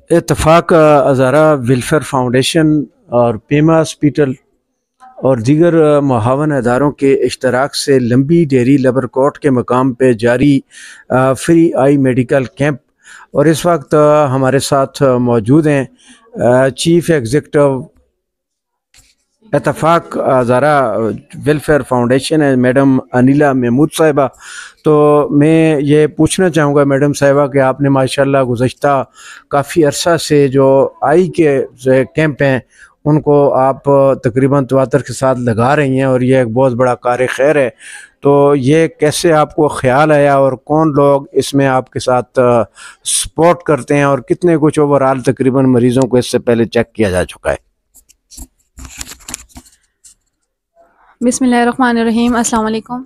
اتفاق Hazara welfare foundation اور پیما ہاسپٹل اور دیگر معاون اداروں کے اشتراک سے لمبی ڈیری لیبر کورٹ کے مقام پہ جاری فری آئی میڈیکل کیمپ، اور اس وقت ہمارے ساتھ موجود ہیں چیف ایگزیکٹو اتفاق ہزارہ ویلفیئر فاؤنڈیشن ہے میڈم انیلا محمود صاحبہ۔ تو میں یہ پوچھنا چاہوں گا میڈم صاحبہ کہ آپ نے ماشاءاللہ گزشتہ کافی عرصہ سے جو آئی کے کیمپ ہیں ان کو آپ تقریباً تواتر کے ساتھ لگا رہی ہیں، اور یہ ایک بہت بڑا کار خیر ہے۔ تو یہ کیسے آپ کو خیال آیا اور کون لوگ اس میں آپ کے ساتھ سپورٹ کرتے ہیں، اور کتنے کچھ اوورآل تقریباً مریضوں کو اس سے پہلے چیک کیا جا چکا ہے؟ بسم اللہ الرحمن الرحیم۔ السلام علیکم۔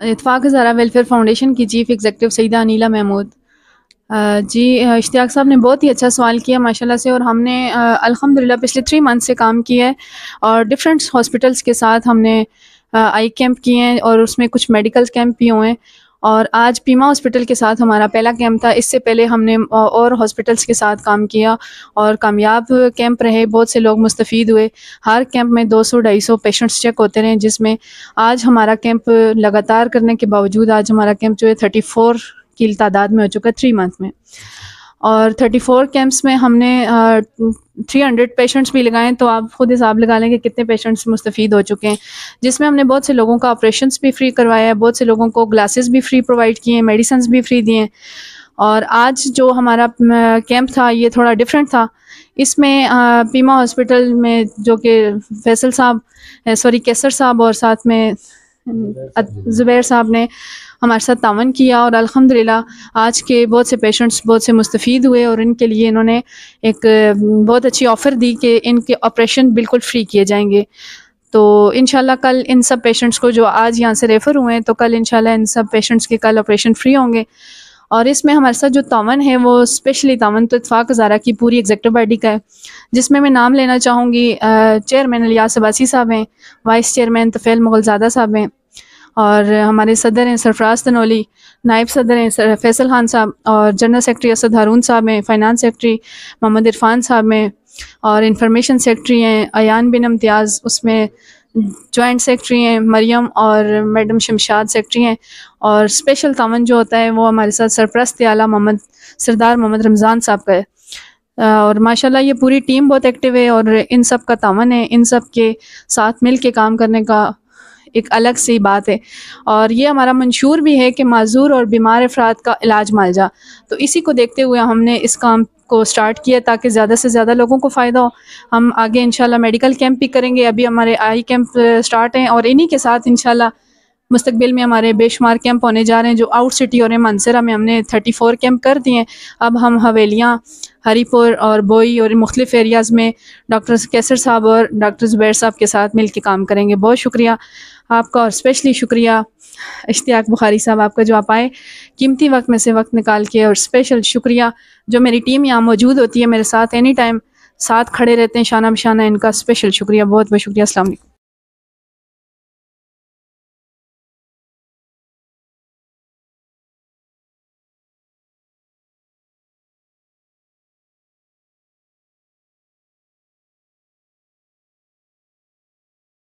اتفاق ہزارہ ویلفیئر فاؤنڈیشن کی چیف ایگزیکٹو سیدہ انیلا محمود۔ جی اشتیاق صاحب نے بہت ہی اچھا سوال کیا ماشاءاللہ سے، اور ہم نے الحمدللہ پچھلے 3 منتھ سے کام کیا ہے، اور ڈفرینٹ ہاسپٹلس کے ساتھ ہم نے آئی کیمپ کیے ہیں، اور اس میں کچھ میڈیکل کیمپ بھی ہوئے ہیں، اور آج پیما ہاسپٹل کے ساتھ ہمارا پہلا کیمپ تھا۔ اس سے پہلے ہم نے اور ہاسپٹلس کے ساتھ کام کیا اور کامیاب کیمپ رہے، بہت سے لوگ مستفید ہوئے۔ ہر کیمپ میں 200-250 پیشنٹس چیک ہوتے رہے، جس میں آج ہمارا کیمپ لگاتار کرنے کے باوجود آج ہمارا کیمپ جو ہے 34 کی تعداد میں ہو چکا ہے 3 منتھ میں، اور 34 کیمپس میں ہم نے 300 پیشنٹس بھی لگائے، تو آپ خود حساب لگا لیں کہ کتنے پیشنٹس مستفید ہو چکے ہیں، جس میں ہم نے بہت سے لوگوں کا آپریشنس بھی فری کروایا ہے، بہت سے لوگوں کو گلاسز بھی فری پرووائڈ کیے ہیں، میڈیسنز بھی فری دیے ہیں۔ اور آج جو ہمارا کیمپ تھا یہ تھوڑا ڈفرینٹ تھا۔ اس میں پیما ہاسپٹل میں جو کہ فیصل صاحب کیسر صاحب اور ساتھ میں زبیر صاحب نے ہمارے ساتھ تعاون کیا، اور الحمدللہ آج کے بہت سے پیشنٹس بہت سے مستفید ہوئے، اور ان کے لیے انہوں نے ایک بہت اچھی آفر دی کہ ان کے آپریشن بالکل فری کیے جائیں گے۔ تو انشاءاللہ کل ان سب پیشنٹس کو جو آج یہاں سے ریفر ہوئے ہیں، تو کل انشاءاللہ ان سب پیشنٹس کے کل آپریشن فری ہوں گے۔ اور اس میں ہمارے ساتھ جو تعاون ہے وہ اسپیشلی تعاون تو اتفاق ہزارہ کی پوری ایگزیکٹو باڈی کا ہے، جس میں نام لینا چاہوں گی چیئرمین الیاس عباسی صاحب ہیں، وائس چیئرمین طفیل مغل زادہ صاحب ہیں، اور ہمارے صدر ہیں سرفراز تنولی، نائب صدر ہیں فیصل خان صاحب، اور جنرل سیکرٹری اسد ہارون صاحب ہیں، فائنانس سیکرٹری محمد عرفان صاحب ہیں، اور انفارمیشن سیکرٹری ہیں ایان بن امتیاز، اس میں جوائنٹ سیکرٹری ہیں مریم، اور میڈم شمشاد سیکرٹری ہیں، اور اسپیشل تعاون جو ہوتا ہے وہ ہمارے ساتھ سرپرست اعلیٰ سردار محمد رمضان صاحب کا ہے۔ اور ماشاءاللہ یہ پوری ٹیم بہت ایکٹیو ہے، اور ان سب کا تعاون ہے، ان سب کے ساتھ مل کے کام کرنے کا ایک الگ سی بات ہے۔ اور یہ ہمارا منشور بھی ہے کہ معذور اور بیمار افراد کا علاج معالجہ، تو اسی کو دیکھتے ہوئے ہم نے اس کام کو سٹارٹ کیا تاکہ زیادہ سے زیادہ لوگوں کو فائدہ ہو۔ ہم آگے انشاءاللہ میڈیکل کیمپ بھی کریں گے، ابھی ہمارے آئی کیمپ سٹارٹ ہیں، اور انہی کے ساتھ انشاءاللہ مستقبل میں ہمارے بے شمار کیمپ ہونے جا رہے ہیں، جو آؤٹ سٹی ہو رہے ہیں۔ مانسہرہ میں ہم نے 34 کیمپ کر دیے ہیں، اب ہم حویلیاں، ہری پور اور بوئی اور مختلف ایریاز میں ڈاکٹر کیسر صاحب اور ڈاکٹر زبیر صاحب کے ساتھ مل کے کام کریں گے۔ بہت شکریہ آپ کا، اور اسپیشلی شکریہ اشتیاق بخاری صاحب آپ کا، جو آپ آئے قیمتی وقت میں سے وقت نکال کے، اور اسپیشل شکریہ جو میری ٹیم یہاں موجود ہوتی ہے میرے ساتھ اینی ٹائم ساتھ کھڑے رہتے ہیں شانہ بشانہ، ان کا اسپیشل شکریہ، بہت بہت شکریہ۔ السلام علیکم۔